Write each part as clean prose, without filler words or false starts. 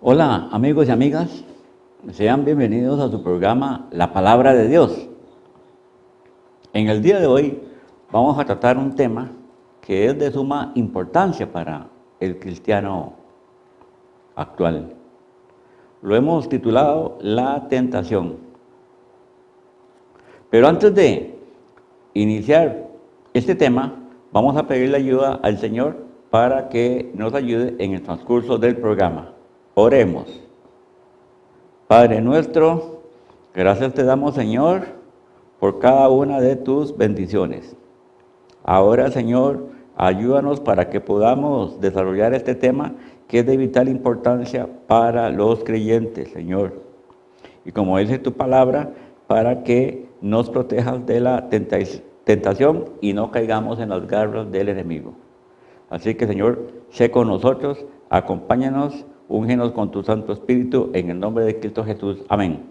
Hola amigos y amigas, sean bienvenidos a su programa La Palabra de Dios. En el día de hoy vamos a tratar un tema que es de suma importancia para el cristiano actual. Lo hemos titulado La Tentación. Pero antes de iniciar este tema, vamos a pedirle ayuda al Señor para que nos ayude en el transcurso del programa. Oremos. Padre nuestro, gracias te damos, Señor, por cada una de tus bendiciones. Ahora, Señor, ayúdanos para que podamos desarrollar este tema que es de vital importancia para los creyentes, Señor. Y como dice tu palabra, para que nos protejas de la tentación y no caigamos en las garras del enemigo. Así que, Señor, sé con nosotros, acompáñanos, úngenos con tu Santo Espíritu, en el nombre de Cristo Jesús. Amén.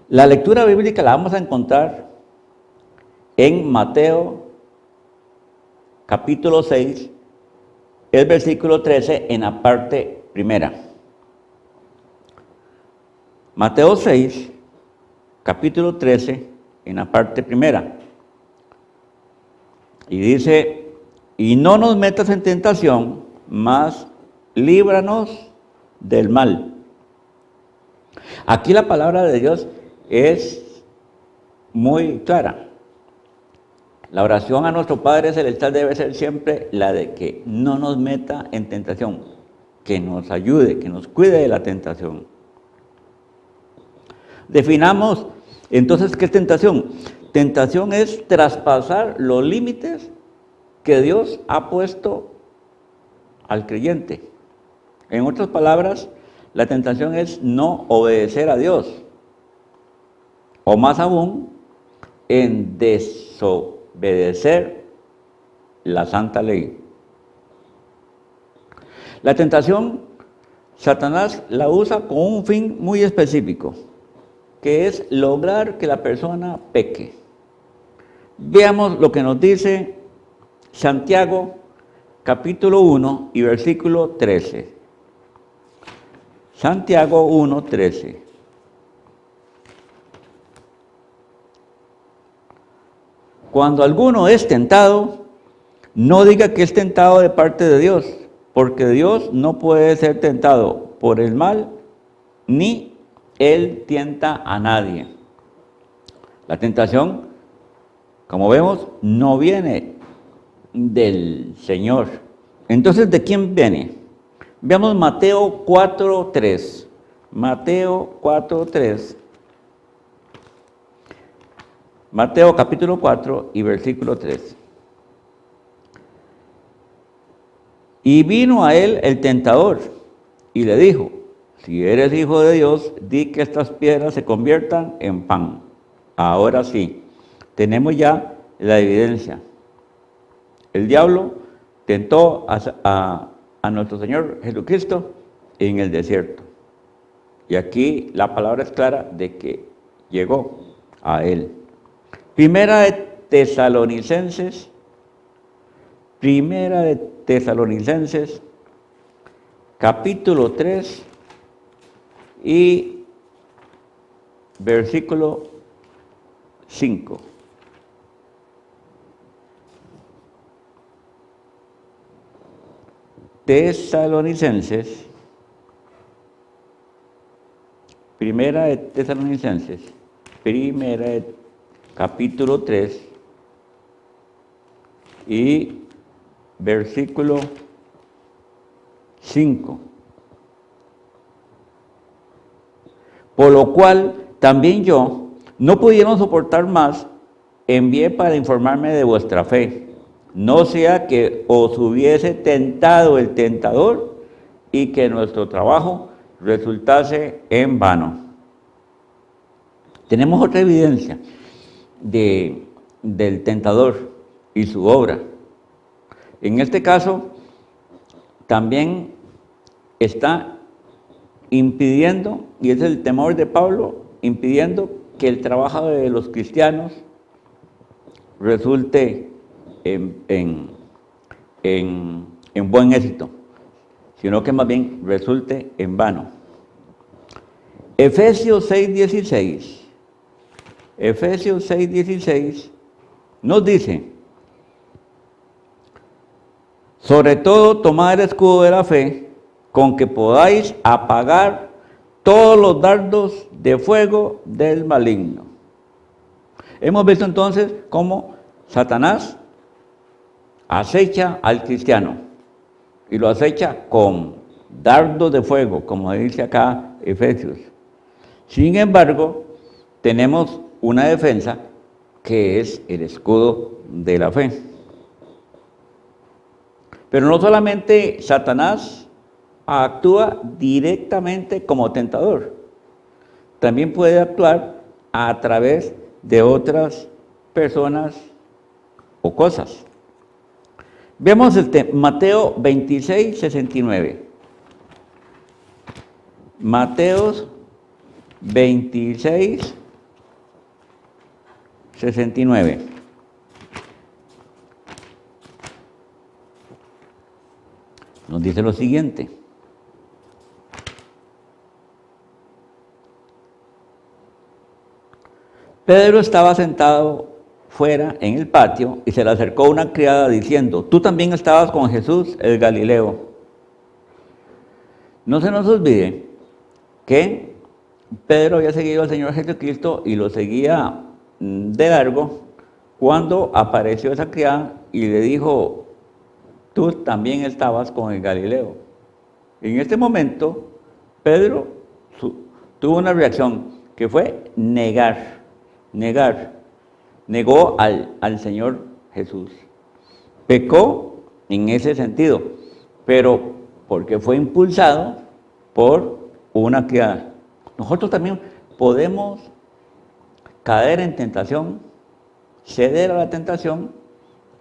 La lectura bíblica la vamos a encontrar en Mateo, capítulo 6, el versículo 13, en la parte primera. Mateo 6, capítulo 13, en la parte primera. Y dice: y no nos metas en tentación, mas líbranos del mal. Aquí la palabra de Dios es muy clara. La oración a nuestro Padre Celestial debe ser siempre la de que no nos meta en tentación, que nos ayude, que nos cuide de la tentación. Definamos entonces qué es tentación. Tentación es traspasar los límites que Dios ha puesto al creyente. En otras palabras, la tentación es no obedecer a Dios, o más aún, en desobedecer la santa ley. La tentación, Satanás la usa con un fin muy específico, que es lograr que la persona peque. Veamos lo que nos dice Santiago, capítulo 1 y versículo 13. Santiago 1, 13. Cuando alguno es tentado, no diga que es tentado de parte de Dios, porque Dios no puede ser tentado por el mal, ni Él tienta a nadie. La tentación, como vemos, no viene del Señor. Entonces, ¿de quién viene? Veamos Mateo 4:3. Mateo 4:3. Mateo capítulo 4 y versículo 3. Y vino a él el tentador y le dijo: si eres hijo de Dios, di que estas piedras se conviertan en pan. Ahora sí, tenemos ya la evidencia. El diablo tentó a nuestro Señor Jesucristo en el desierto. Y aquí la palabra es clara de que llegó a él. Primera de Tesalonicenses, capítulo 3 y versículo 5. Tesalonicenses, primera de Tesalonicenses, capítulo 3 y versículo 5. Por lo cual también yo, no pudiendo soportar más, envié para informarme de vuestra fe, no sea que os hubiese tentado el tentador y que nuestro trabajo resultase en vano. Tenemos otra evidencia del tentador y su obra. En este caso, también está impidiendo, y es el temor de Pablo, impidiendo que el trabajo de los cristianos resulte en en buen éxito, sino que más bien resulte en vano. Efesios 6:16. Efesios 6:16 nos dice: sobre todo tomad el escudo de la fe, con que podáis apagar todos los dardos de fuego del maligno. Hemos visto entonces cómo Satanás acecha al cristiano y lo acecha con dardos de fuego, como dice acá Efesios. Sin embargo, tenemos una defensa que es el escudo de la fe. Pero no solamente Satanás actúa directamente como tentador, también puede actuar a través de otras personas o cosas. Vemos Mateo 26:69. Mateo 26:69. Nos dice lo siguiente: Pedro estaba sentado fuera en el patio y se le acercó una criada diciendo: tú también estabas con Jesús el Galileo. No se nos olvide que Pedro había seguido al Señor Jesucristo y lo seguía de largo cuando apareció esa criada y le dijo: tú también estabas con el Galileo. En este momento, Pedro tuvo una reacción que fue negar. Negó al Señor Jesús. Pecó en ese sentido, pero porque fue impulsado por una criada. Nosotros también podemos caer en tentación, ceder a la tentación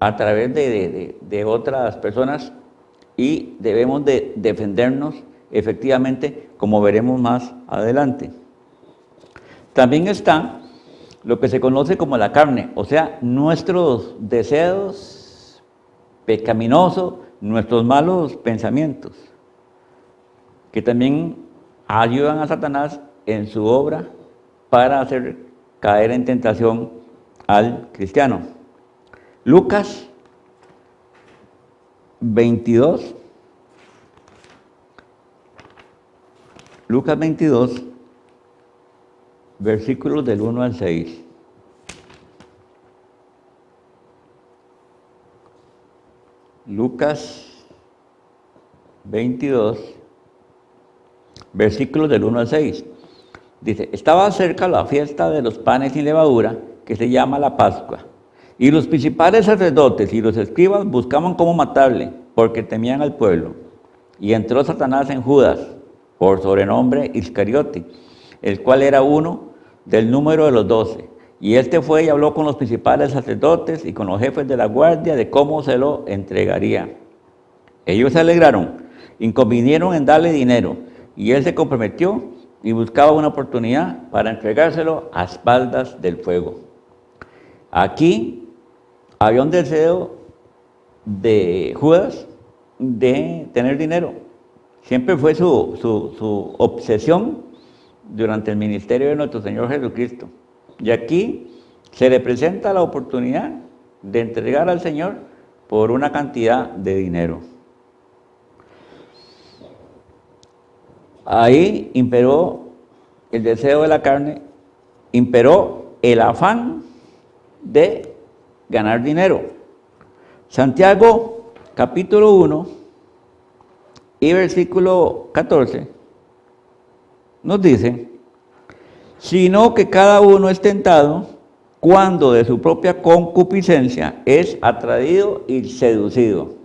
a través de otras personas, y debemos de defendernos efectivamente, como veremos más adelante. También está lo que se conoce como la carne, o sea, nuestros deseos pecaminosos, nuestros malos pensamientos, que también ayudan a Satanás en su obra para hacer caer en tentación al cristiano. Lucas 22, versículos del 1 al 6. Lucas 22, versículos del 1 al 6. Dice: estaba cerca la fiesta de los panes sin levadura, que se llama la Pascua. Y los principales sacerdotes y los escribas buscaban cómo matarle, porque temían al pueblo. Y entró Satanás en Judas, por sobrenombre Iscariote, el cual era uno del número de los 12. Y este fue y habló con los principales sacerdotes y con los jefes de la guardia de cómo se lo entregaría. Ellos se alegraron y convinieron en darle dinero, y él se comprometió y buscaba una oportunidad para entregárselo a espaldas del fuego. Aquí había un deseo de Judas de tener dinero. Siempre fue su obsesión durante el ministerio de nuestro Señor Jesucristo. Y aquí se le presenta la oportunidad de entregar al Señor por una cantidad de dinero. Ahí imperó el deseo de la carne, imperó el afán de ganar dinero. Santiago capítulo 1 y versículo 14 nos dice: sino que cada uno es tentado cuando de su propia concupiscencia es atraído y seducido.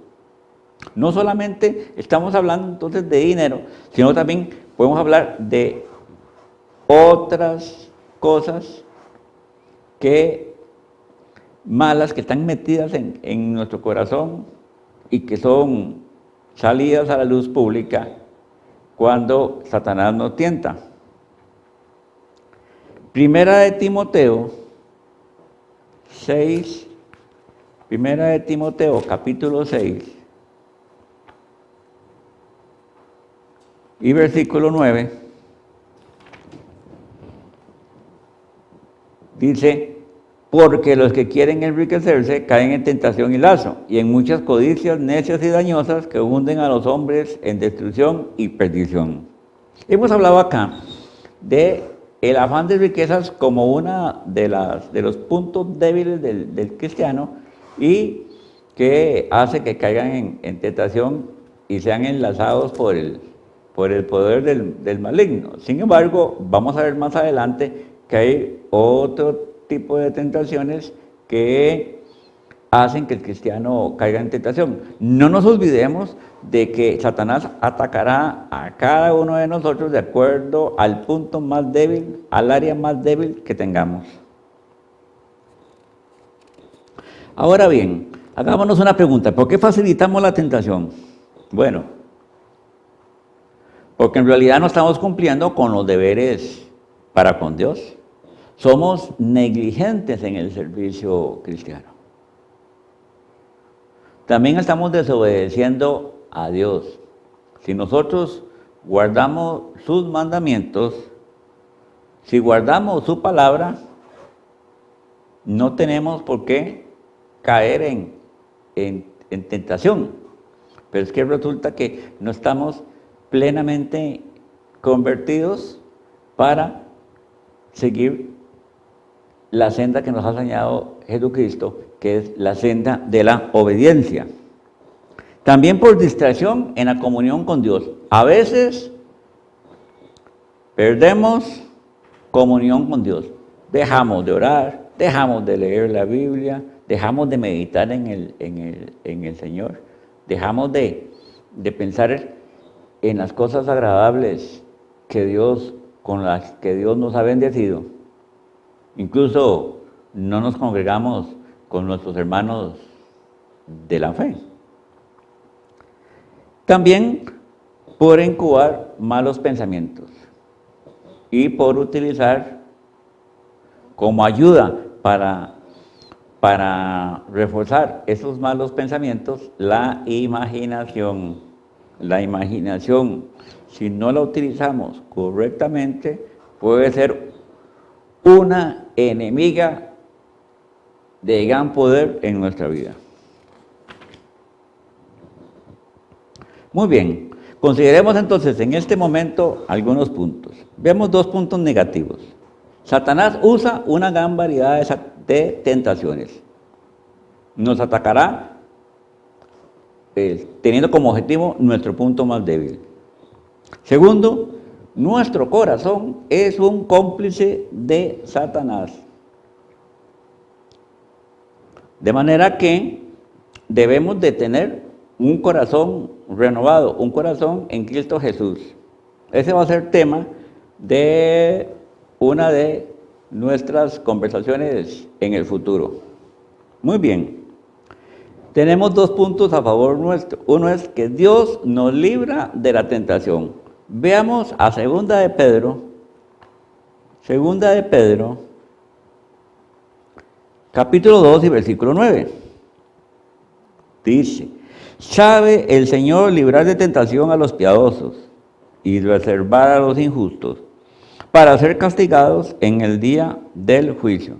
No solamente estamos hablando entonces de dinero, sino también podemos hablar de otras cosas malas que están metidas en nuestro corazón y que son salidas a la luz pública cuando Satanás nos tienta. Primera de Timoteo 6, Primera de Timoteo capítulo 6, y versículo 9, dice, porque los que quieren enriquecerse caen en tentación y lazo, y en muchas codicias necias y dañosas que hunden a los hombres en destrucción y perdición. Hemos hablado acá de el afán de riquezas como una de los puntos débiles del cristiano y que hace que caigan en tentación y sean enlazados por el poder del maligno. Sin embargo, vamos a ver más adelante que hay otro tipo de tentaciones que hacen que el cristiano caiga en tentación. No nos olvidemos de que Satanás atacará a cada uno de nosotros de acuerdo al punto más débil, al área más débil que tengamos. Ahora bien, hagámonos una pregunta, ¿por qué facilitamos la tentación? Bueno, porque en realidad no estamos cumpliendo con los deberes para con Dios. Somos negligentes en el servicio cristiano. También estamos desobedeciendo a Dios. Si nosotros guardamos sus mandamientos, si guardamos su palabra, no tenemos por qué caer en tentación. Pero es que resulta que no estamos plenamente convertidos para seguir la senda que nos ha señalado Jesucristo, que es la senda de la obediencia. También por distracción en la comunión con Dios. A veces perdemos comunión con Dios. Dejamos de orar, dejamos de leer la Biblia, dejamos de meditar en el Señor, dejamos de pensar en las cosas agradables con las que Dios nos ha bendecido. Incluso no nos congregamos con nuestros hermanos de la fe. También por incubar malos pensamientos y por utilizar como ayuda para reforzar esos malos pensamientos la imaginación. La imaginación, si no la utilizamos correctamente, puede ser una enemiga de gran poder en nuestra vida. Muy bien, consideremos entonces en este momento algunos puntos. Vemos dos puntos negativos. Satanás usa una gran variedad de tentaciones. Nos atacará teniendo como objetivo nuestro punto más débil. Segundo, nuestro corazón es un cómplice de Satanás. De manera que debemos de tener un corazón renovado, un corazón en Cristo Jesús. Ese va a ser tema de una de nuestras conversaciones en el futuro. Muy bien. Tenemos dos puntos a favor nuestro. Uno es que Dios nos libra de la tentación. Veamos a Segunda de Pedro, capítulo 2 y versículo 9. Dice, ¿sabe el Señor librar de tentación a los piadosos y reservar a los injustos para ser castigados en el día del juicio?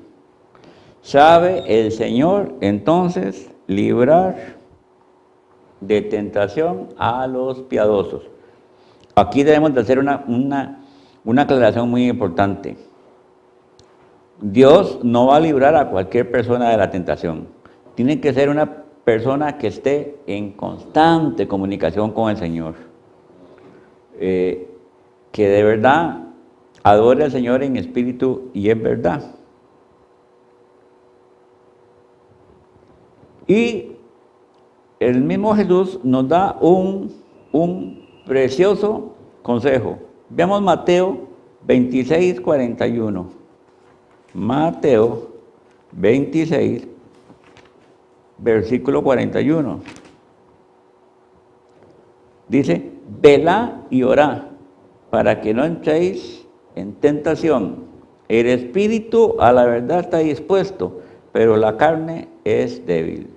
¿Sabe el Señor entonces librar de tentación a los piadosos? Aquí debemos de hacer una aclaración muy importante. Dios no va a librar a cualquier persona de la tentación. Tiene que ser una persona que esté en constante comunicación con el Señor. Que de verdad adore al Señor en espíritu y en verdad. Y el mismo Jesús nos da un precioso consejo. Veamos Mateo 26, 41. Mateo 26, versículo 41. Dice, velad y orad para que no entréis en tentación. El espíritu a la verdad está dispuesto, pero la carne es débil.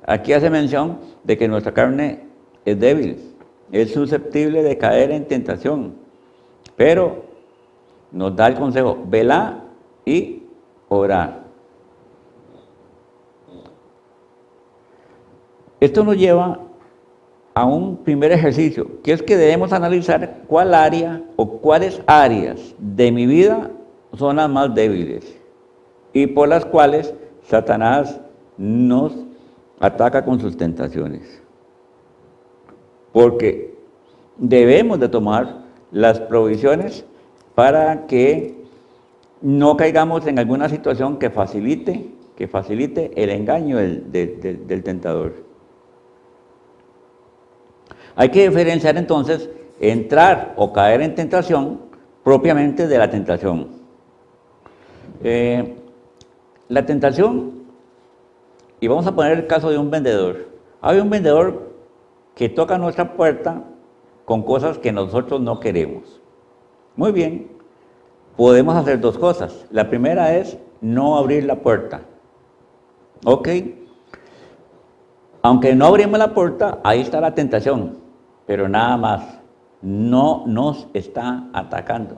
Aquí hace mención de que nuestra carne es débil. es susceptible de caer en tentación, pero nos da el consejo, velá y orá. Esto nos lleva a un primer ejercicio, que es que debemos analizar cuál área o cuáles áreas de mi vida son las más débiles y por las cuales Satanás nos ataca con sus tentaciones. Porque debemos de tomar las provisiones para que no caigamos en alguna situación que facilite el engaño del tentador. Hay que diferenciar entonces entrar o caer en tentación propiamente de la tentación. La tentación, y vamos a poner el caso de un vendedor. Hay un vendedor que toca nuestra puerta con cosas que nosotros no queremos. Muy bien, podemos hacer dos cosas. La primera es no abrir la puerta. ¿Ok? Aunque no abrimos la puerta, ahí está la tentación, pero nada más, no nos está atacando.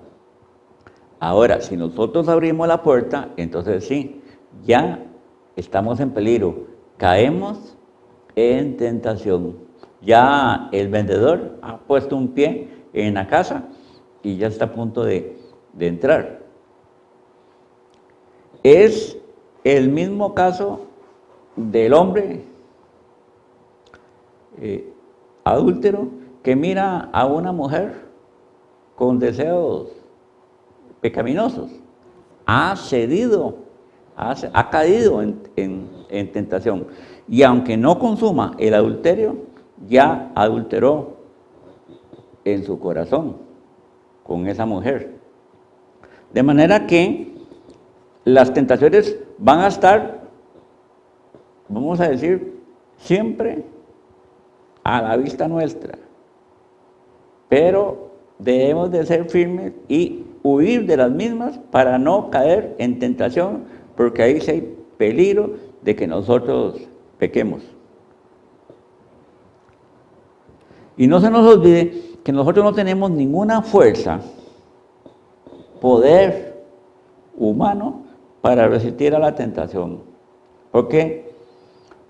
Ahora, si nosotros abrimos la puerta, entonces sí, ya estamos en peligro, caemos en tentación. Ya el vendedor ha puesto un pie en la casa y ya está a punto de entrar. Es el mismo caso del hombre adúltero que mira a una mujer con deseos pecaminosos. Ha cedido, ha caído en tentación. Y aunque no consuma el adulterio, ya adulteró en su corazón con esa mujer. De manera que las tentaciones van a estar, vamos a decir, siempre a la vista nuestra. Pero debemos de ser firmes y huir de las mismas para no caer en tentación, porque ahí sí hay peligro de que nosotros pequemos. Y no se nos olvide que nosotros no tenemos ninguna fuerza, poder humano para resistir a la tentación. Porque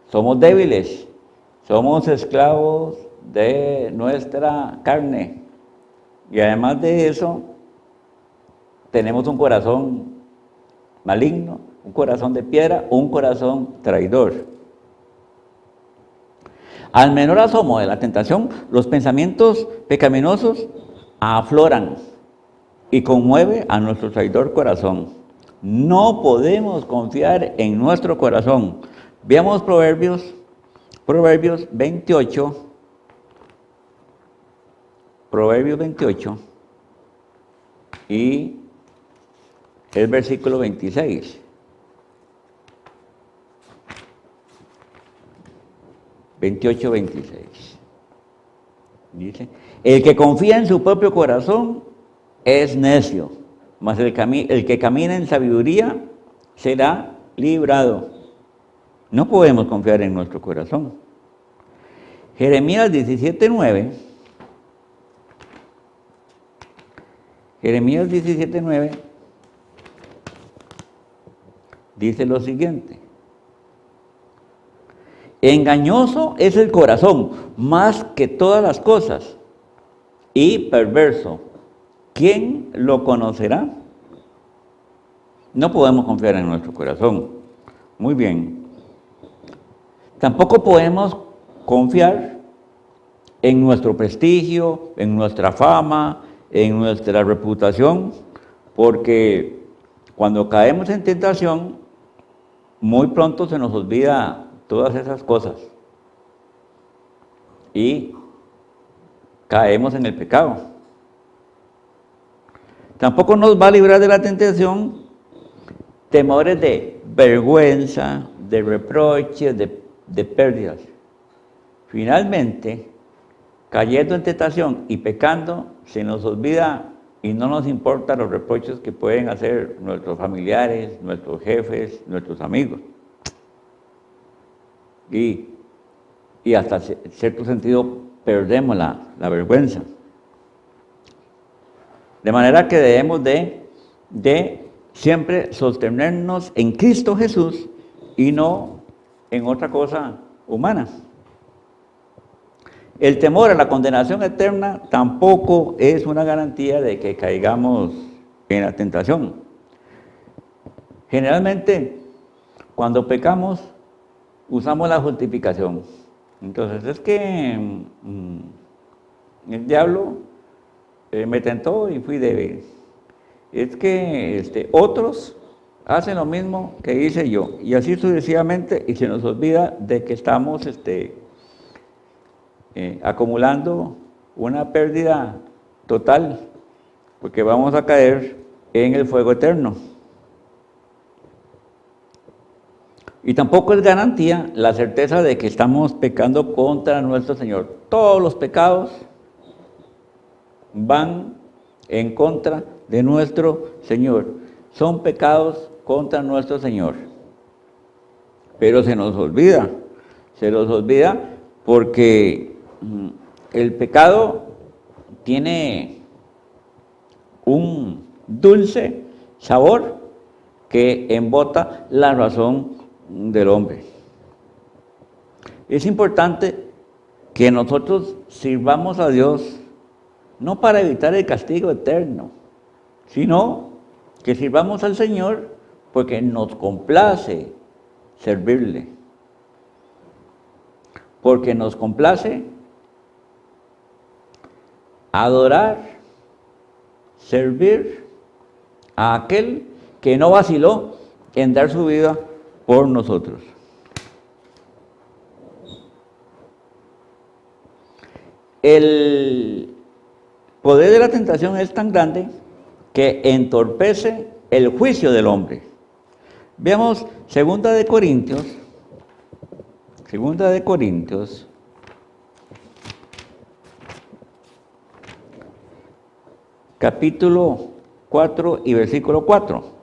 somos débiles, somos esclavos de nuestra carne. Y además de eso, tenemos un corazón maligno, un corazón de piedra, un corazón traidor. Al menor asomo de la tentación, los pensamientos pecaminosos afloran y conmueve a nuestro traidor corazón. No podemos confiar en nuestro corazón. Veamos Proverbios 28. Proverbios 28 y el versículo 26. 28, 26. Dice, el que confía en su propio corazón es necio, mas el que camina en sabiduría será librado. No podemos confiar en nuestro corazón. Jeremías 17:9. Jeremías 17:9 dice lo siguiente. Engañoso es el corazón, más que todas las cosas, y perverso. ¿Quién lo conocerá? No podemos confiar en nuestro corazón. Muy bien. Tampoco podemos confiar en nuestro prestigio, en nuestra fama, en nuestra reputación, porque cuando caemos en tentación, muy pronto se nos olvida todas esas cosas y caemos en el pecado. Tampoco nos va a librar de la tentación temores de vergüenza, de reproches, de pérdidas. Finalmente, cayendo en tentación y pecando, se nos olvida y no nos importan los reproches que pueden hacer nuestros familiares, nuestros jefes, nuestros amigos. Y hasta cierto sentido perdemos la vergüenza. De manera que debemos de siempre sostenernos en Cristo Jesús y no en otra cosa humana. El temor a la condenación eterna tampoco es una garantía de que caigamos en la tentación. Generalmente, cuando pecamos, usamos la justificación. Entonces, es que el diablo me tentó y fui débil. Es que otros hacen lo mismo que hice yo. Y así sucesivamente, y se nos olvida de que estamos acumulando una pérdida total, porque vamos a caer en el fuego eterno. Y tampoco es garantía la certeza de que estamos pecando contra nuestro Señor. Todos los pecados van en contra de nuestro Señor. Son pecados contra nuestro Señor. Pero se nos olvida porque el pecado tiene un dulce sabor que embota la razón del hombre. Es importante que nosotros sirvamos a Dios no para evitar el castigo eterno, sino que sirvamos al Señor porque nos complace servirle, porque nos complace adorar, servir a aquel que no vaciló en dar su vida por nosotros. El poder de la tentación es tan grande que entorpece el juicio del hombre. Veamos 2 de Corintios, capítulo 4 y versículo 4.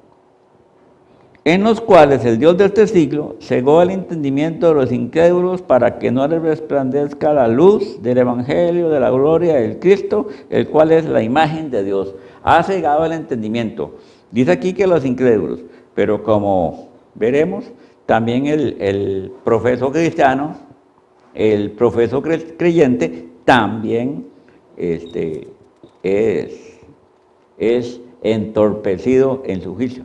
En los cuales el Dios de este siglo cegó el entendimiento de los incrédulos para que no les resplandezca la luz del Evangelio de la gloria del Cristo, el cual es la imagen de Dios. Ha cegado el entendimiento. Dice aquí que los incrédulos, pero como veremos, también el profeso cristiano, el profeso creyente, también es entorpecido en su juicio.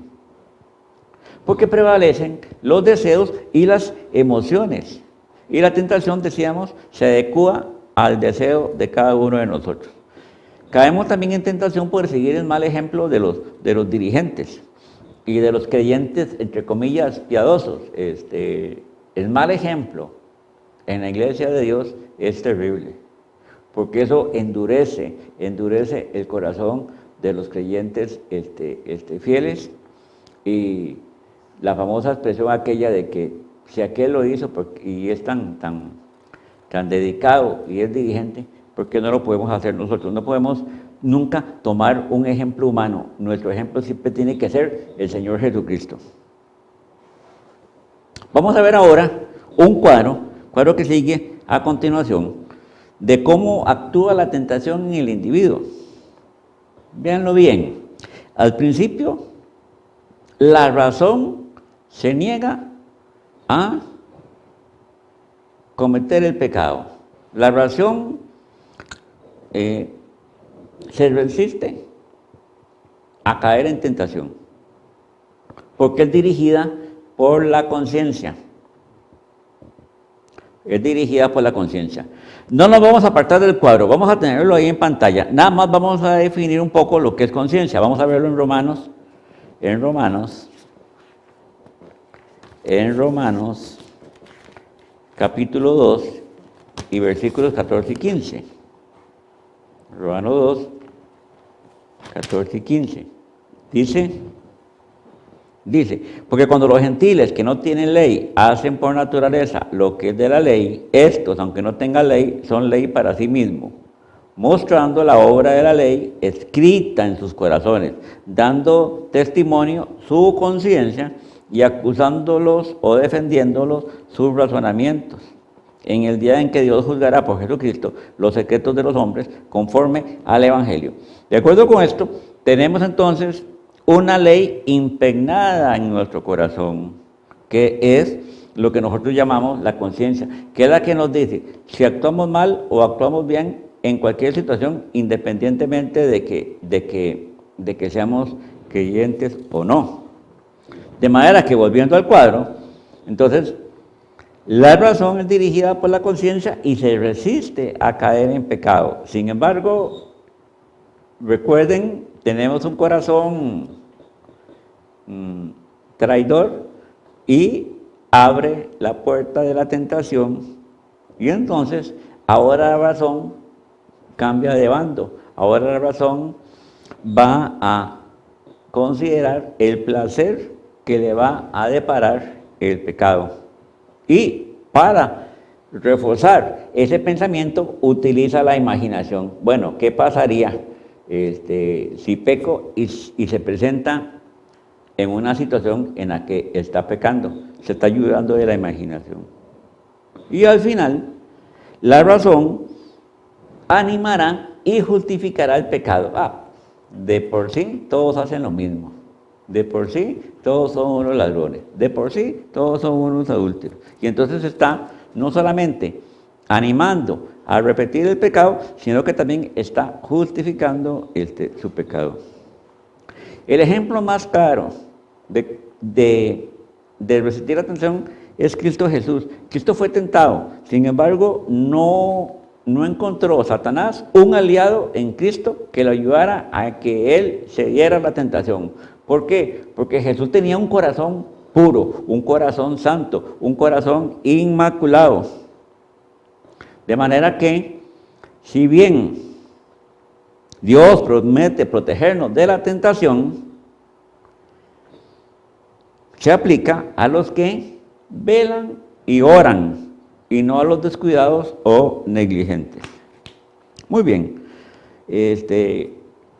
Porque prevalecen los deseos y las emociones. Y la tentación, decíamos, se adecua al deseo de cada uno de nosotros. Caemos también en tentación por seguir el mal ejemplo de los dirigentes y de los creyentes, entre comillas, piadosos. El mal ejemplo en la iglesia de Dios es terrible, porque eso endurece el corazón de los creyentes fieles. Y la famosa expresión aquella de que si aquel lo hizo y es tan dedicado y es dirigente, ¿por qué no lo podemos hacer nosotros? No podemos nunca tomar un ejemplo humano. Nuestro ejemplo siempre tiene que ser el Señor Jesucristo. Vamos a ver ahora un cuadro que sigue a continuación, de cómo actúa la tentación en el individuo. Véanlo bien. Al principio, la razón se niega a cometer el pecado. La razón se resiste a caer en tentación, porque es dirigida por la conciencia. Es dirigida por la conciencia. No nos vamos a apartar del cuadro, vamos a tenerlo ahí en pantalla. Nada más vamos a definir un poco lo que es conciencia. Vamos a verlo en Romanos, capítulo 2 y versículos 14 y 15. Romanos 2, 14 y 15. Dice, porque cuando los gentiles que no tienen ley hacen por naturaleza lo que es de la ley, estos, aunque no tengan ley, son ley para sí mismos, mostrando la obra de la ley escrita en sus corazones, dando testimonio su conciencia y acusándolos o defendiéndolos sus razonamientos. en el día en que Dios juzgará por Jesucristo los secretos de los hombres conforme al Evangelio. De acuerdo con esto, tenemos entonces una ley impregnada en nuestro corazón, que es lo que nosotros llamamos la conciencia, que es la que nos dice si actuamos mal o actuamos bien en cualquier situación, independientemente de que seamos creyentes o no. De manera que, volviendo al cuadro, entonces, la razón es dirigida por la conciencia y se resiste a caer en pecado. Sin embargo, recuerden, tenemos un corazón traidor y abre la puerta de la tentación, y entonces ahora la razón cambia de bando. Ahora la razón va a considerar el placer que le va a deparar el pecado. Y para reforzar ese pensamiento utiliza la imaginación. Bueno, ¿qué pasaría si peco y se presenta en una situación en la que está pecando? Se está ayudando de la imaginación. Y al final, la razón animará y justificará el pecado. De por sí todos hacen lo mismo. De por sí todos son unos ladrones. De por sí todos son unos adúlteros. Y entonces está no solamente animando a repetir el pecado, sino que también está justificando su pecado. El ejemplo más claro de resistir la tentación es Cristo Jesús. Cristo fue tentado, sin embargo, no encontró Satanás un aliado en Cristo que lo ayudara a que él se diera la tentación. ¿Por qué? Porque Jesús tenía un corazón puro, un corazón santo, un corazón inmaculado. De manera que, si bien Dios promete protegernos de la tentación, se aplica a los que velan y oran, y no a los descuidados o negligentes. Muy bien,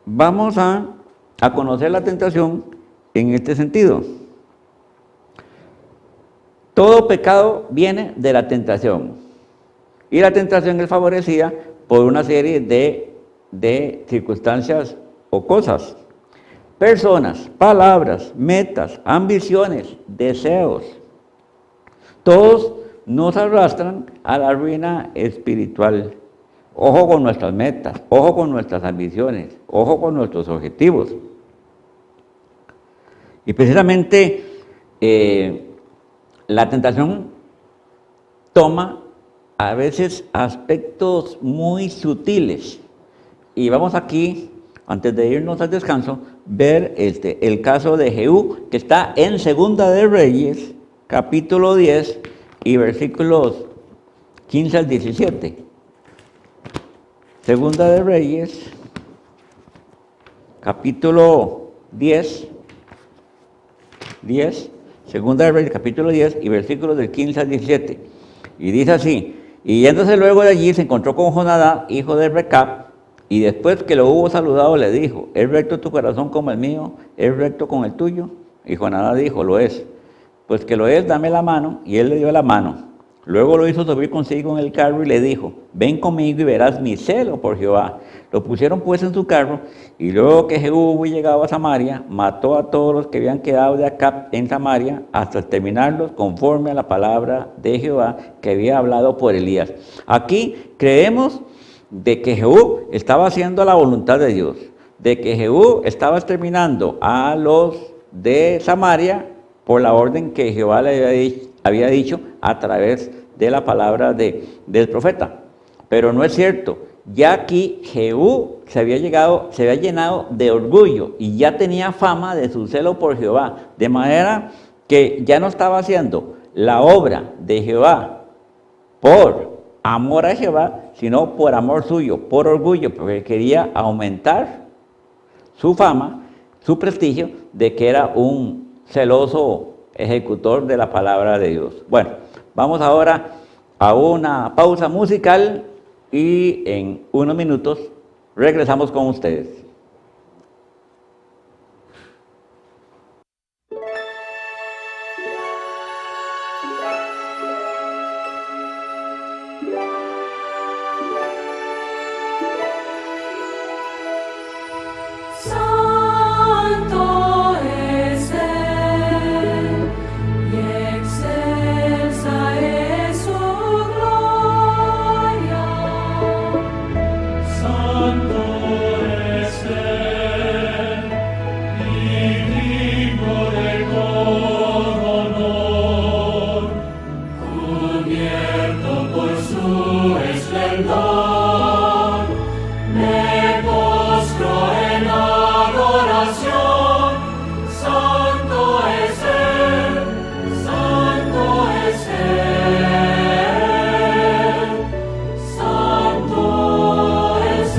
vamos a conocer la tentación en este sentido. Todo pecado viene de la tentación, y la tentación es favorecida por una serie de circunstancias o cosas. Personas, palabras, metas, ambiciones, deseos, todos nos arrastran a la ruina espiritual. Ojo con nuestras metas, ojo con nuestras ambiciones, ojo con nuestros objetivos. Y precisamente la tentación toma a veces aspectos muy sutiles. Y vamos aquí, antes de irnos al descanso, ver el caso de Jehú, que está en Segunda de Reyes, capítulo 10 y versículos 15 al 17. Segunda de Reyes, capítulo 10, Segunda de Reyes, capítulo 10 y versículos del 15 al 17. Y dice así: y yéndose luego de allí se encontró con Jonadab, hijo de Recab, y después que lo hubo saludado le dijo: ¿es recto tu corazón como el mío? ¿Es recto con el tuyo? Y Jonadab dijo: lo es. Pues que lo es, dame la mano. Y él le dio la mano. Luego lo hizo subir consigo en el carro y le dijo: ven conmigo y verás mi celo por Jehová. Lo pusieron pues en su carro, y luego que Jehú hubo llegado a Samaria, mató a todos los que habían quedado de Acab en Samaria, hasta exterminarlos conforme a la palabra de Jehová que había hablado por Elías. Aquí creemos de que Jehú estaba haciendo la voluntad de Dios, de que Jehú estaba exterminando a los de Samaria por la orden que Jehová le había dicho a través de la palabra del profeta. Pero no es cierto. Ya aquí Jehú se había llenado de orgullo y ya tenía fama de su celo por Jehová, de manera que ya no estaba haciendo la obra de Jehová por amor a Jehová, sino por amor suyo, por orgullo, porque quería aumentar su fama, su prestigio de que era un celoso ejecutor de la palabra de Dios. Bueno, vamos ahora a una pausa musical y en unos minutos regresamos con ustedes. Señor, me postro en adoración. Santo es Él, Santo es Él, Santo es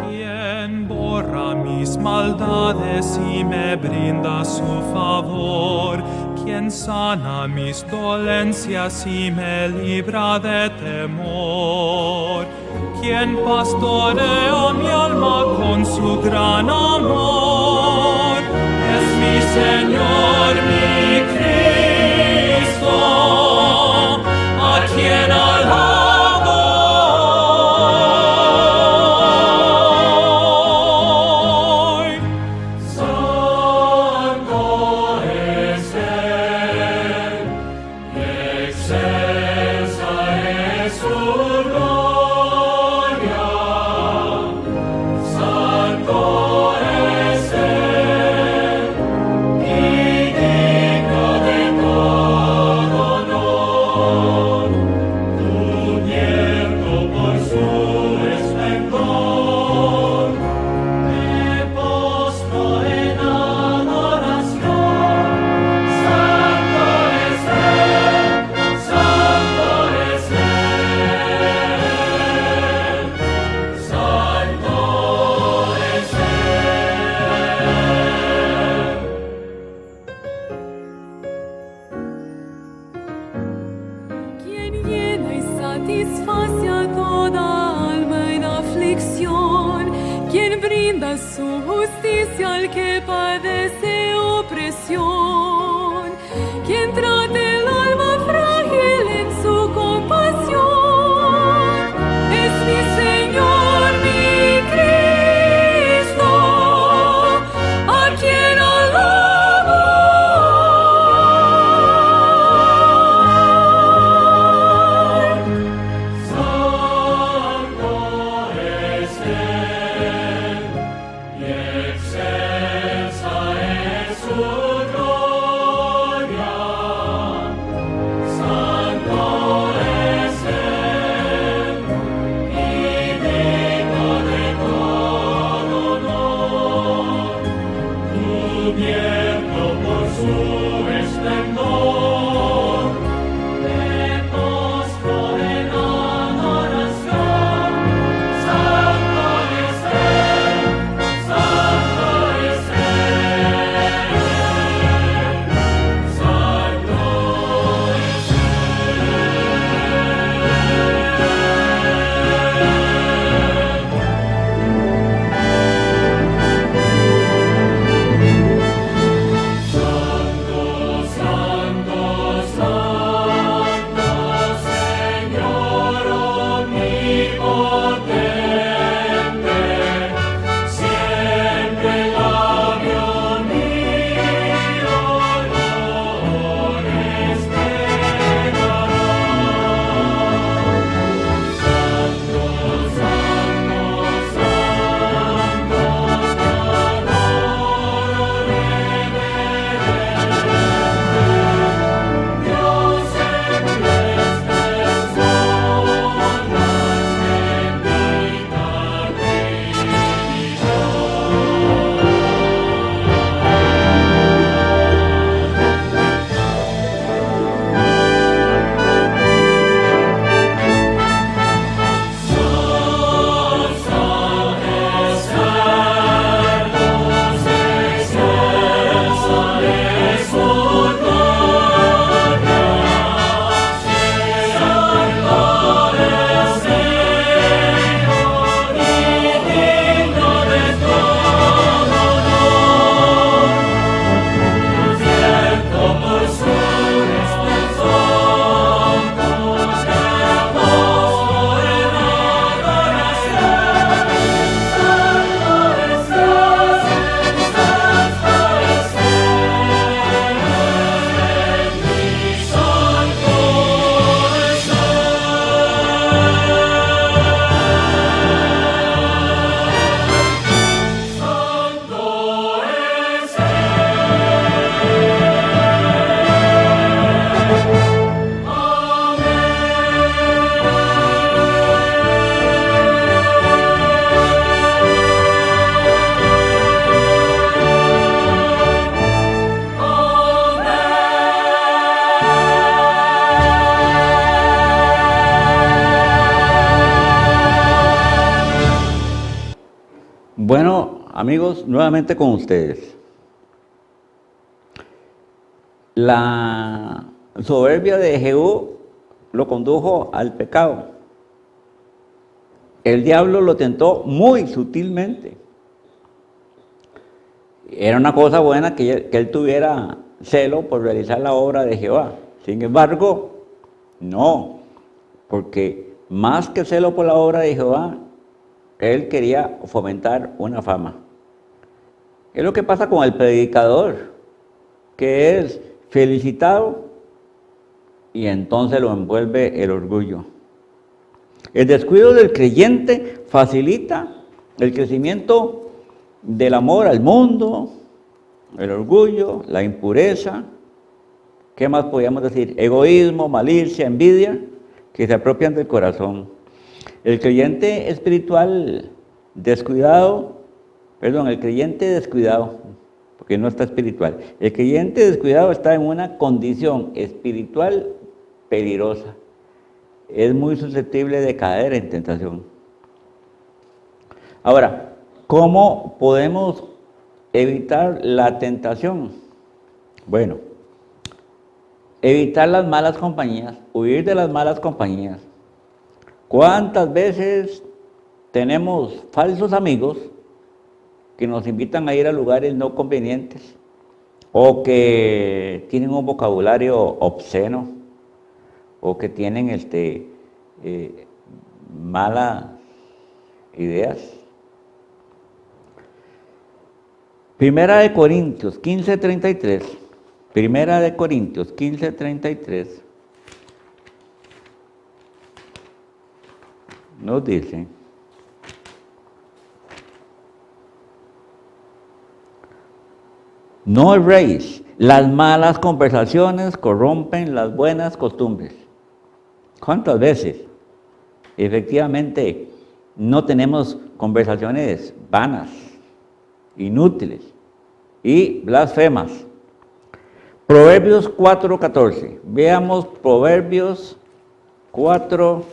Quien borra mis maldades y me brinda su favor, quien sana mis dolencias y me libra de temor, quien pastorea mi alma con su gran amor, es mi Señor, mi Cristo, a quien alabo. Satisface a toda alma en aflicción, quien brinda su justicia al que padece opresión, quien trata el alma frágil en su compasión, es mi Señor, mi Cristo, a quien alabo. Excelsa es su gloria. Bueno, amigos, nuevamente con ustedes. La soberbia de Jehú lo condujo al pecado. El diablo lo tentó muy sutilmente. Era una cosa buena que él tuviera celo por realizar la obra de Jehová. Sin embargo, no, porque más que celo por la obra de Jehová, él quería fomentar una fama. Es lo que pasa con el predicador, que es felicitado y entonces lo envuelve el orgullo. El descuido del creyente facilita el crecimiento del amor al mundo, el orgullo, la impureza. ¿Qué más podríamos decir? Egoísmo, malicia, envidia, que se apropian del corazón. El creyente espiritual descuidado, el creyente descuidado, porque no está espiritual. El creyente descuidado está en una condición espiritual peligrosa. Es muy susceptible de caer en tentación. Ahora, ¿cómo podemos evitar la tentación? Bueno, evitar las malas compañías, huir de las malas compañías. ¿Cuántas veces tenemos falsos amigos que nos invitan a ir a lugares no convenientes o que tienen un vocabulario obsceno o que tienen malas ideas? Primera de Corintios 15:33. Primera de Corintios 15:33 nos dice: no erréis, las malas conversaciones corrompen las buenas costumbres. ¿Cuántas veces efectivamente no tenemos conversaciones vanas, inútiles y blasfemas? Proverbios 4:14. Veamos Proverbios 4:14.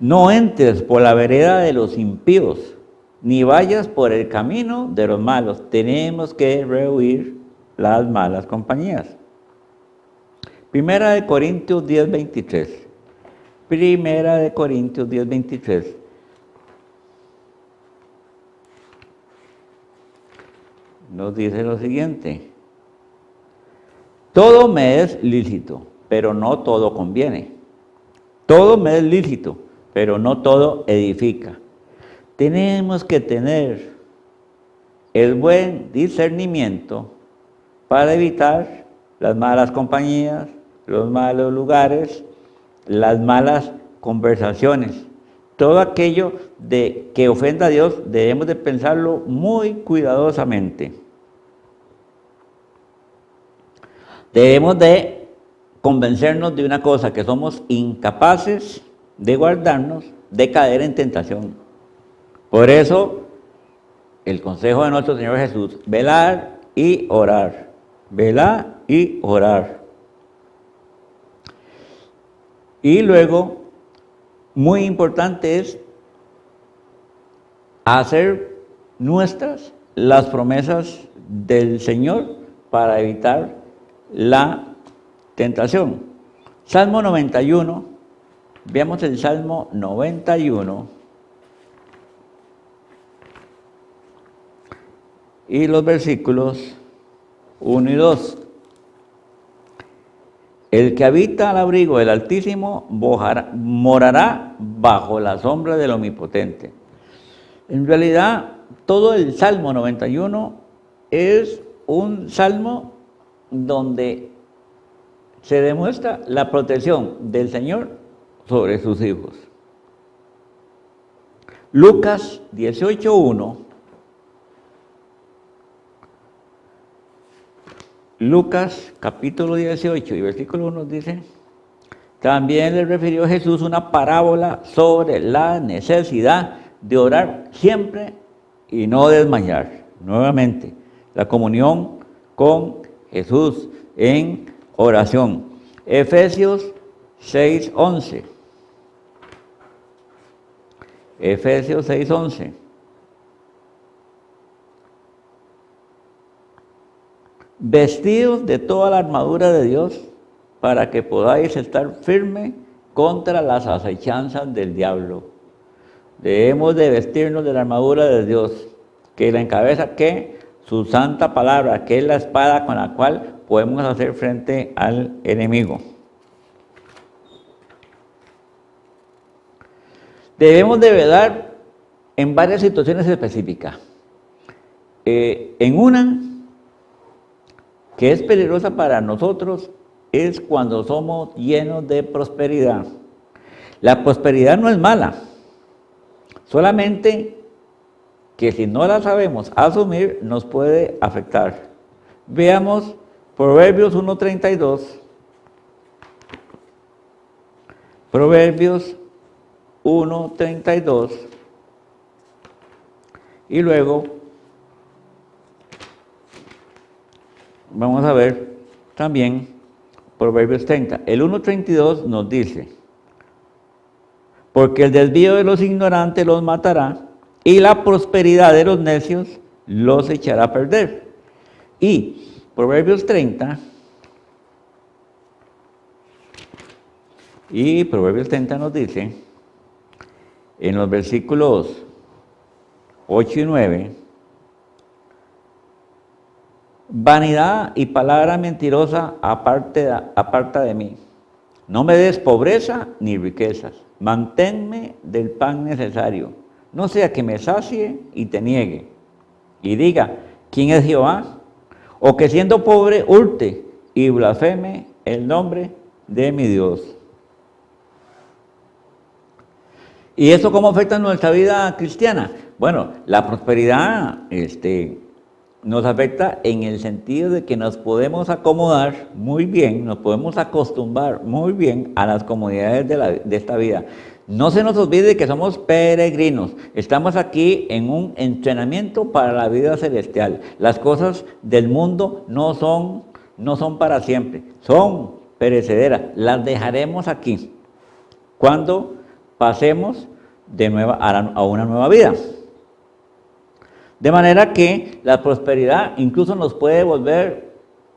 No entres por la vereda de los impíos, ni vayas por el camino de los malos. Tenemos que rehuir las malas compañías. Primera de Corintios 10:23. Primera de Corintios 10:23. Nos dice lo siguiente: todo me es lícito, pero no todo conviene. Todo me es lícito, pero no todo edifica. Tenemos que tener el buen discernimiento para evitar las malas compañías, los malos lugares, las malas conversaciones. Todo aquello que ofenda a Dios debemos de pensarlo muy cuidadosamente. Debemos de convencernos de una cosa, que somos incapaces de guardarnos de caer en tentación. Por eso, el consejo de nuestro Señor Jesús: velar y orar. Velar y orar. Y luego, muy importante es hacer nuestras las promesas del Señor para evitar la tentación. Salmo 91, veamos el Salmo 91 y los versículos 1 y 2. El que habita al abrigo del Altísimo morará bajo la sombra del Omnipotente. En realidad, todo el Salmo 91 es un salmo donde se demuestra la protección del Señor sobre sus hijos. Lucas 18:1. Lucas capítulo 18 y versículo 1 dice: también le refirió Jesús una parábola sobre la necesidad de orar siempre y no desmayar. Nuevamente, la comunión con Jesús en oración. Efesios 6:11. Efesios 6:11. Vestidos de toda la armadura de Dios para que podáis estar firme contra las acechanzas del diablo. Debemos de vestirnos de la armadura de Dios, que la encabeza que su santa palabra, que es la espada con la cual podemos hacer frente al enemigo. Debemos de velar en varias situaciones específicas. En una que es peligrosa para nosotros es cuando somos llenos de prosperidad. La prosperidad no es mala, solamente que si no la sabemos asumir nos puede afectar. Veamos Proverbios 1:32. Proverbios 1:32. Y luego vamos a ver también Proverbios 30. El 1:32 nos dice: porque el desvío de los ignorantes los matará, y la prosperidad de los necios los echará a perder. Y Proverbios 30, nos dice, en los versículos 8 y 9, vanidad y palabra mentirosa aparta de mí. No me des pobreza ni riquezas. Manténme del pan necesario. No sea que me sacie y te niegue. Y diga, ¿quién es Jehová? O que siendo pobre hurte y blasfeme el nombre de mi Dios. ¿Y eso cómo afecta a nuestra vida cristiana? Bueno, la prosperidad nos afecta en el sentido de que nos podemos acomodar muy bien, nos podemos acostumbrar muy bien a las comodidades de esta vida. No se nos olvide que somos peregrinos, estamos aquí en un entrenamiento para la vida celestial. Las cosas del mundo no son para siempre, son perecederas, las dejaremos aquí cuando pasemos de nueva a una nueva vida. De manera que la prosperidad incluso nos puede volver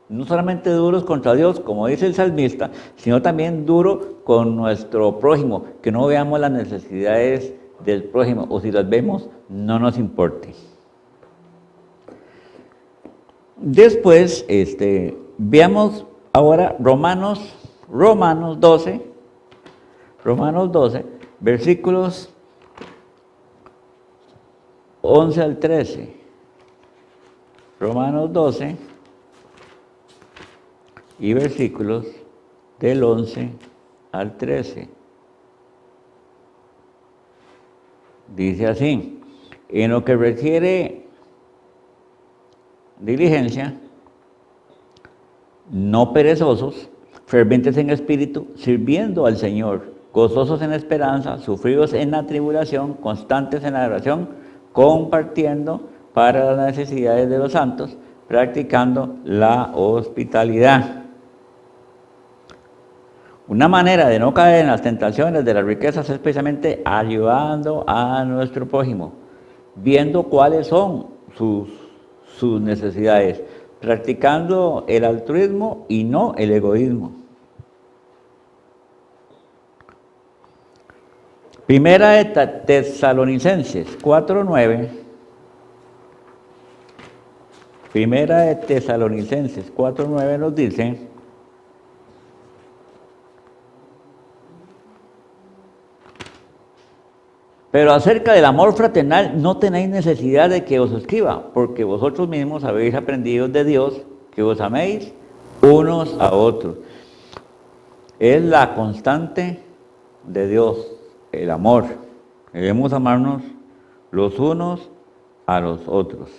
no solamente duros contra Dios, como dice el salmista, sino también duro con nuestro prójimo, que no veamos las necesidades del prójimo, o si las vemos, no nos importe. Después, veamos ahora Romanos 12, versículos 11 al 13. Romanos 12 y versículos del 11 al 13. Dice así: en lo que requiere diligencia, no perezosos, fervientes en espíritu, sirviendo al Señor, gozosos en esperanza, sufridos en la tribulación, constantes en la oración, compartiendo para las necesidades de los santos, practicando la hospitalidad. Una manera de no caer en las tentaciones de las riquezas es precisamente ayudando a nuestro prójimo, viendo cuáles son sus necesidades, practicando el altruismo y no el egoísmo. Primera de Tesalonicenses 4:9. Primera de Tesalonicenses 4:9 nos dice: pero acerca del amor fraternal no tenéis necesidad de que os escriba, porque vosotros mismos habéis aprendido de Dios que os améis unos a otros. Es la constante de Dios, el amor. Debemos amarnos los unos a los otros.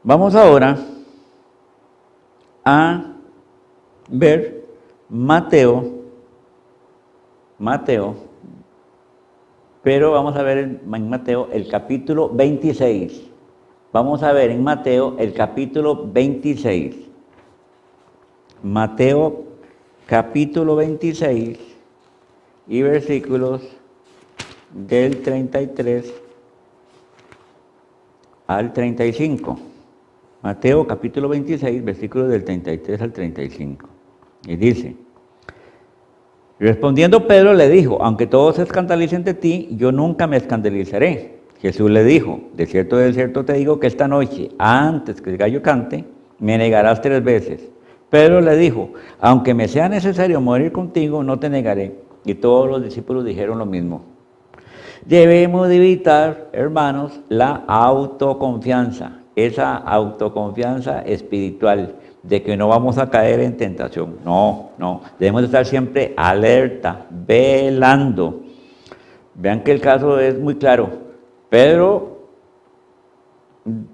Vamos ahora a ver Mateo, pero vamos a ver en Mateo el capítulo 26. Vamos a ver en Mateo el capítulo 26. Mateo capítulo 26 y versículos del 33 al 35. Mateo capítulo 26, versículos del 33 al 35. Y dice: respondiendo Pedro le dijo: aunque todos se escandalicen de ti, yo nunca me escandalizaré. Jesús le dijo: de cierto te digo que esta noche, antes que el gallo cante, me negarás 3 veces. Pedro le dijo: aunque me sea necesario morir contigo, no te negaré. Y todos los discípulos dijeron lo mismo. Debemos de evitar, hermanos, la autoconfianza, esa autoconfianza espiritual, de que no vamos a caer en tentación. No, debemos de estar siempre alerta, velando. Vean que el caso es muy claro. Pedro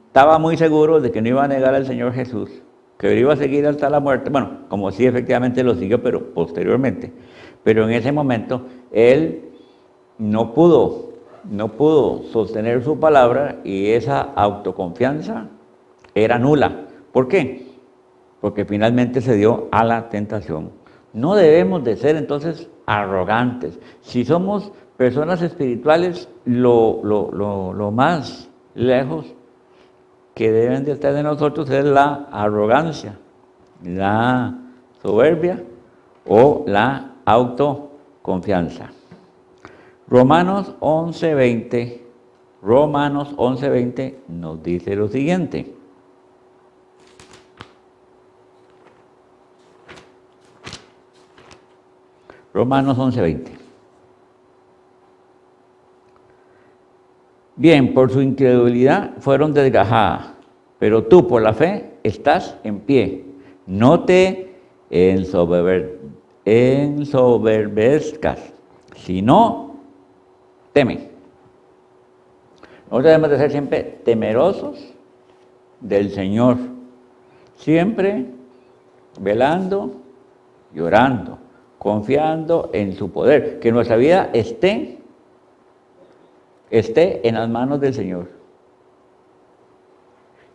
estaba muy seguro de que no iba a negar al Señor Jesús, que lo iba a seguir hasta la muerte. Bueno, como sí efectivamente lo siguió, pero posteriormente. Pero en ese momento él no pudo sostener su palabra y esa autoconfianza era nula. ¿Por qué? Porque finalmente se dio a la tentación. No debemos de ser entonces arrogantes. Si somos personas espirituales, lo más lejos que deben de estar de nosotros es la arrogancia, la soberbia o la autoconfianza. Romanos 11:20 nos dice lo siguiente. Romanos 11:20. Bien, por su incredulidad fueron desgajadas, pero tú por la fe estás en pie. No te ensoberbezcas, sino teme. Nosotros debemos de ser siempre temerosos del Señor, siempre velando y orando, confiando en su poder, que nuestra vida esté en las manos del Señor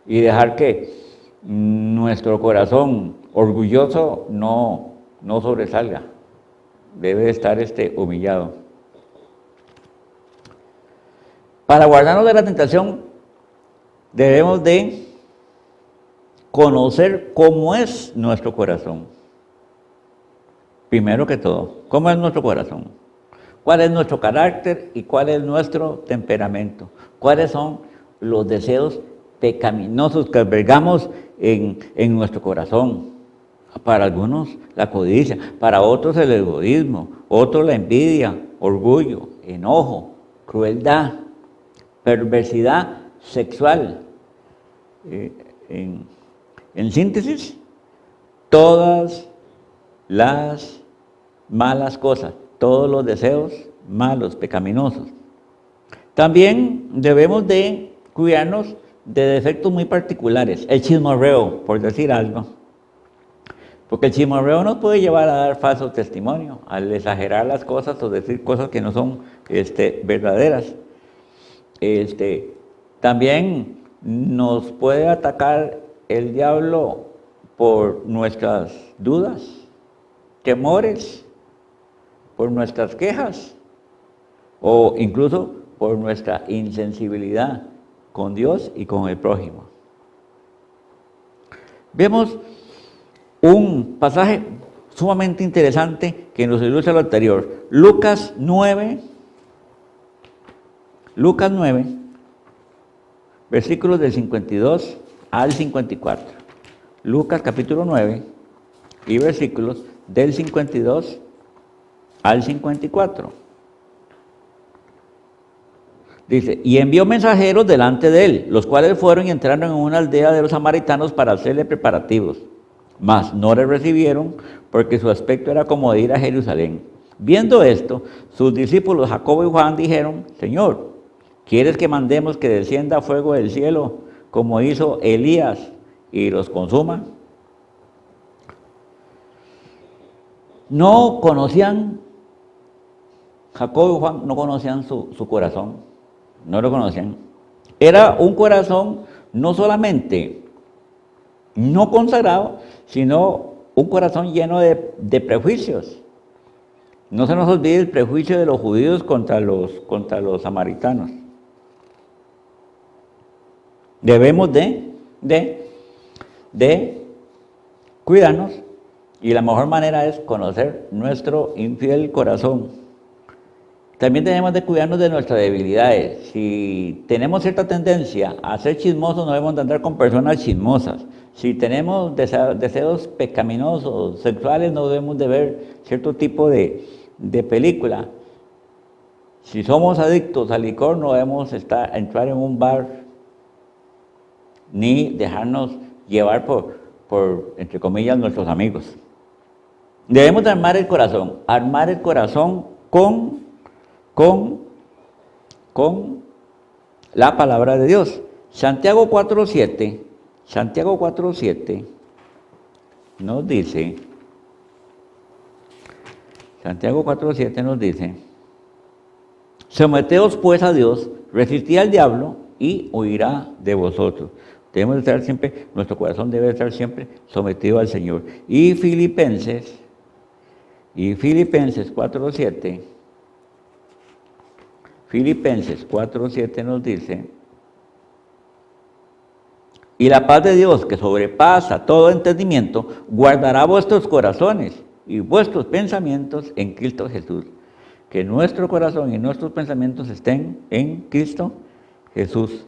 y dejar que nuestro corazón orgulloso no sobresalga, debe estar humillado. Para guardarnos de la tentación debemos de conocer cómo es nuestro corazón. Primero que todo, ¿cómo es nuestro corazón? ¿Cuál es nuestro carácter y cuál es nuestro temperamento? ¿Cuáles son los deseos pecaminosos que albergamos en nuestro corazón? Para algunos la codicia, para otros el egoísmo, otros la envidia, orgullo, enojo, crueldad, perversidad sexual. En síntesis, todas las malas cosas, todos los deseos malos, pecaminosos. También debemos de cuidarnos de defectos muy particulares. El chismorreo, por decir algo. Porque el chismorreo nos puede llevar a dar falso testimonio, al exagerar las cosas o decir cosas que no son verdaderas. También nos puede atacar el diablo por nuestras dudas, temores, por nuestras quejas o incluso por nuestra insensibilidad con Dios y con el prójimo. Vemos un pasaje sumamente interesante que nos ilustra lo anterior. Lucas 9, versículos del 52 al 54. Lucas capítulo 9 y versículos del 52 al 54. Dice: y envió mensajeros delante de él, los cuales fueron y entraron en una aldea de los samaritanos para hacerle preparativos. Mas no le recibieron, porque su aspecto era como de ir a Jerusalén. Viendo esto, sus discípulos Jacobo y Juan dijeron: Señor, ¿quieres que mandemos que descienda fuego del cielo, como hizo Elías, y los consuma? No conocían, Jacobo y Juan no conocían su corazón, no lo conocían. Era un corazón no solamente no consagrado, sino un corazón lleno de prejuicios. No se nos olvide el prejuicio de los judíos contra los samaritanos. Debemos de cuidarnos, y la mejor manera es conocer nuestro infiel corazón. También tenemos de cuidarnos de nuestras debilidades. Si tenemos cierta tendencia a ser chismosos, no debemos de andar con personas chismosas. Si tenemos deseos pecaminosos, sexuales, no debemos de ver cierto tipo de película. Si somos adictos al licor, no debemos entrar en un bar, ni dejarnos llevar por, entre comillas, nuestros amigos. Debemos de armar el corazón con la palabra de Dios. Santiago 4:7 nos dice, someteos pues a Dios, resistid al diablo y huirá de vosotros. Debemos estar siempre, nuestro corazón debe estar siempre sometido al Señor. Y Filipenses 4:7 nos dice, y la paz de Dios, que sobrepasa todo entendimiento, guardará vuestros corazones y vuestros pensamientos en Cristo Jesús. Que nuestro corazón y nuestros pensamientos estén en Cristo Jesús,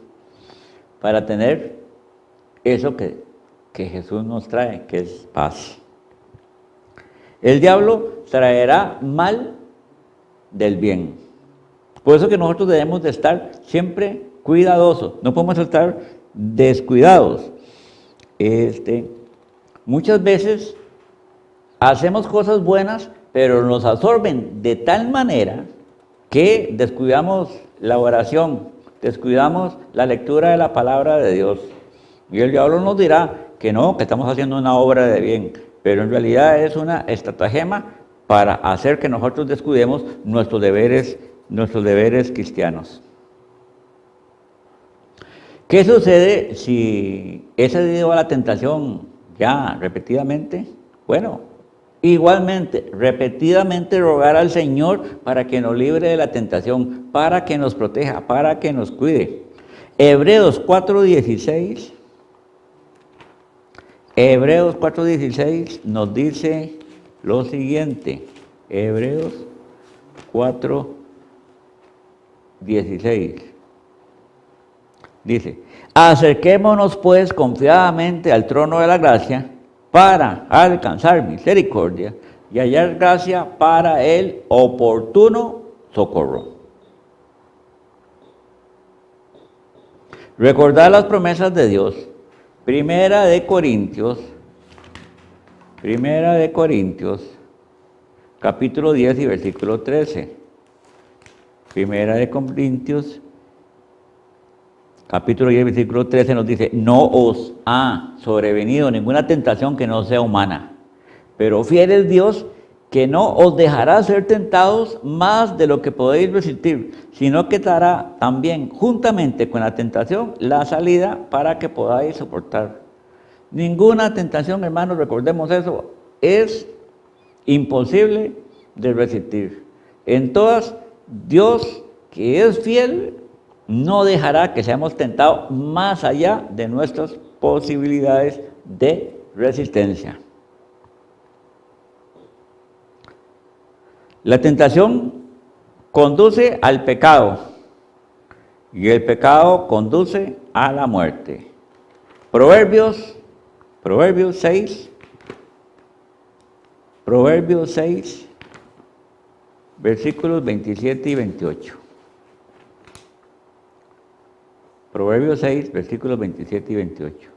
para tener eso que Jesús nos trae, que es paz. El diablo traerá mal del bien. Por eso que nosotros debemos de estar siempre cuidadosos, no podemos estar descuidados. Muchas veces hacemos cosas buenas, pero nos absorben de tal manera que descuidamos la oración, descuidamos la lectura de la palabra de Dios. Y el diablo nos dirá que no, que estamos haciendo una obra de bien, pero en realidad es una estratagema para hacer que nosotros descuidemos nuestros deberes cristianos. ¿Qué sucede si he cedido a la tentación ya repetidamente? Bueno, igualmente, repetidamente rogar al Señor para que nos libre de la tentación, para que nos proteja, para que nos cuide. Hebreos 4:16 nos dice lo siguiente. Hebreos 4:16 dice, acerquémonos pues confiadamente al trono de la gracia para alcanzar misericordia y hallar gracia para el oportuno socorro. Recordar las promesas de Dios. Primera de Corintios, capítulo 10 y versículo 13. Primera de Corintios, capítulo 10, versículo 13 nos dice, no os ha sobrevenido ninguna tentación que no sea humana, pero fiel es Dios, que no os dejará ser tentados más de lo que podéis resistir, sino que dará también juntamente con la tentación la salida para que podáis soportar. Ninguna tentación, hermanos, recordemos eso, es imposible de resistir. En todas, Dios, que es fiel, no dejará que seamos tentados más allá de nuestras posibilidades de resistencia. La tentación conduce al pecado y el pecado conduce a la muerte. Proverbios 6, versículos 27 y 28. Proverbios 6, versículos 27 y 28.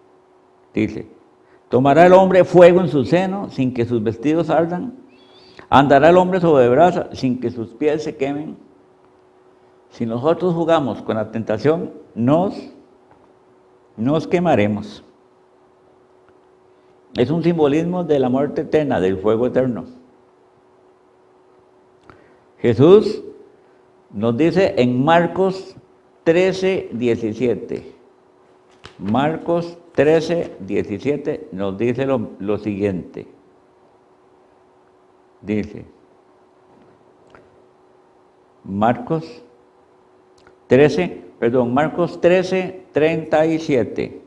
Dice, ¿tomará el hombre fuego en su seno sin que sus vestidos ardan? ¿Andará el hombre sobre brasa sin que sus pies se quemen? Si nosotros jugamos con la tentación, nos quemaremos. Es un simbolismo de la muerte eterna, del fuego eterno. Jesús nos dice en Marcos 13:17. Marcos 13:17 nos dice lo siguiente. Dice, Marcos 13, 37.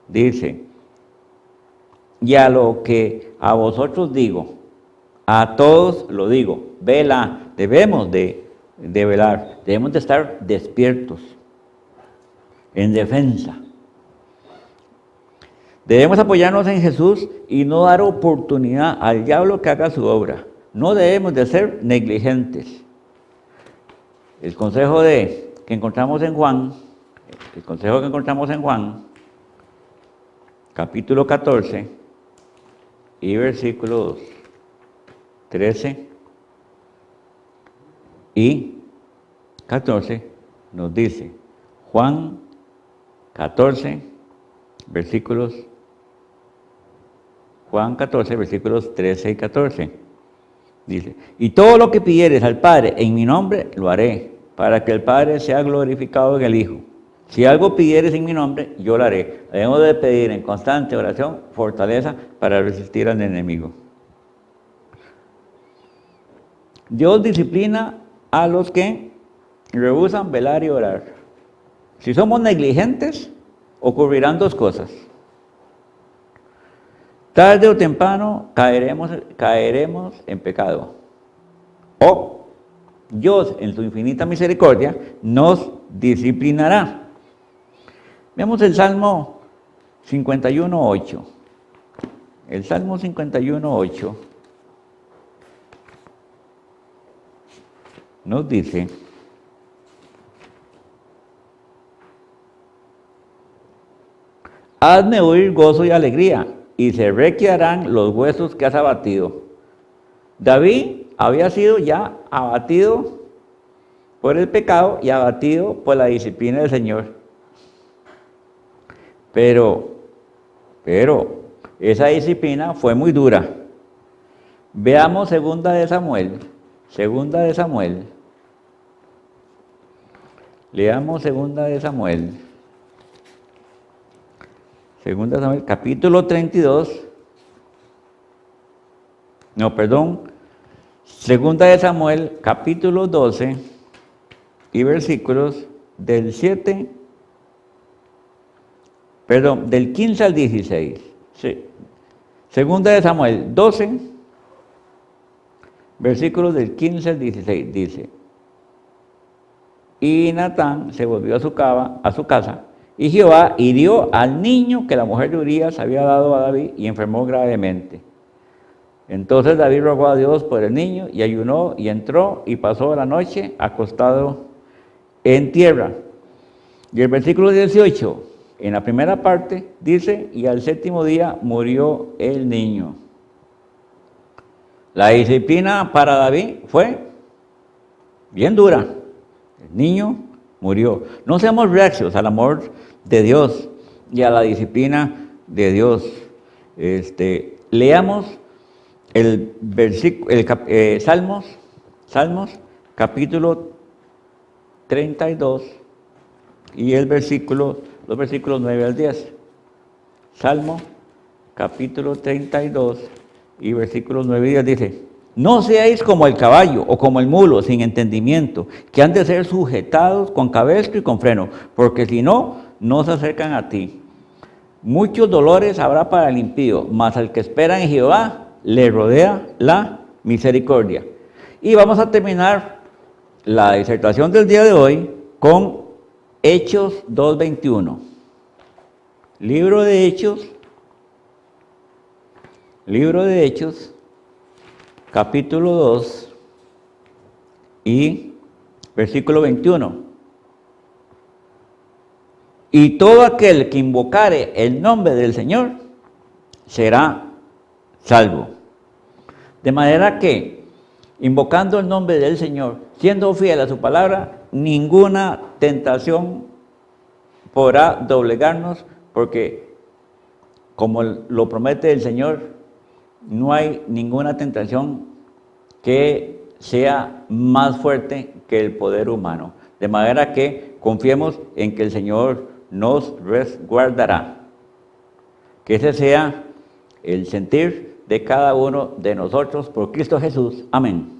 Dice, y a lo que a vosotros digo, a todos lo digo, vela, debemos de velar, debemos de estar despiertos, en defensa. Debemos apoyarnos en Jesús y no dar oportunidad al diablo que haga su obra. No debemos de ser negligentes. El consejo que encontramos en Juan, capítulo 14 y versículos 13 y 14, nos dice, Juan 14, versículos 13 y 14. Dice, y todo lo que pidieres al Padre en mi nombre, lo haré, para que el Padre sea glorificado en el Hijo. Si algo pidieres en mi nombre, yo lo haré. Debemos de pedir en constante oración fortaleza para resistir al enemigo. Dios disciplina a los que rehúsan velar y orar. Si somos negligentes, ocurrirán dos cosas. Tarde o temprano caeremos en pecado. O Dios, en su infinita misericordia, nos disciplinará. Veamos el Salmo 51:8. El Salmo 51:8 nos dice, hazme oír gozo y alegría, y se requedarán los huesos que has abatido. David había sido ya abatido por el pecado y abatido por la disciplina del Señor. Pero esa disciplina fue muy dura. Veamos segunda de Samuel. Leamos segunda de Samuel, capítulo 32. Segunda de Samuel, capítulo 12 y versículos del 15 al 16. Sí. Segunda de Samuel 12, versículos del 15 al 16, dice, y Natán se volvió a su casa, y Jehová hirió al niño que la mujer de Urías había dado a David y enfermó gravemente. Entonces David rogó a Dios por el niño y ayunó y entró y pasó la noche acostado en tierra. Y el versículo 18, en la primera parte, dice, y al séptimo día murió el niño. La disciplina para David fue bien dura. El niño murió. No seamos reacios al amor de Dios y a la disciplina de Dios. Leamos el Salmos, capítulo 32 y los versículos 9 al 10. Salmo, capítulo 32 y versículos 9 y 10 dice, no seáis como el caballo o como el mulo sin entendimiento, que han de ser sujetados con cabestro y con freno, porque si no, no se acercan a ti. Muchos dolores habrá para el impío, mas al que espera en Jehová le rodea la misericordia. Y vamos a terminar la disertación del día de hoy con Hechos 2:21. Libro de Hechos, capítulo 2 y versículo 21. Y todo aquel que invocare el nombre del Señor será salvo. De manera que, invocando el nombre del Señor, siendo fiel a su palabra, ninguna tentación podrá doblegarnos, porque como lo promete el Señor, no hay ninguna tentación que sea más fuerte que el poder humano. De manera que confiemos en que el Señor nos resguardará. Que ese sea el sentir de cada uno de nosotros por Cristo Jesús. Amén.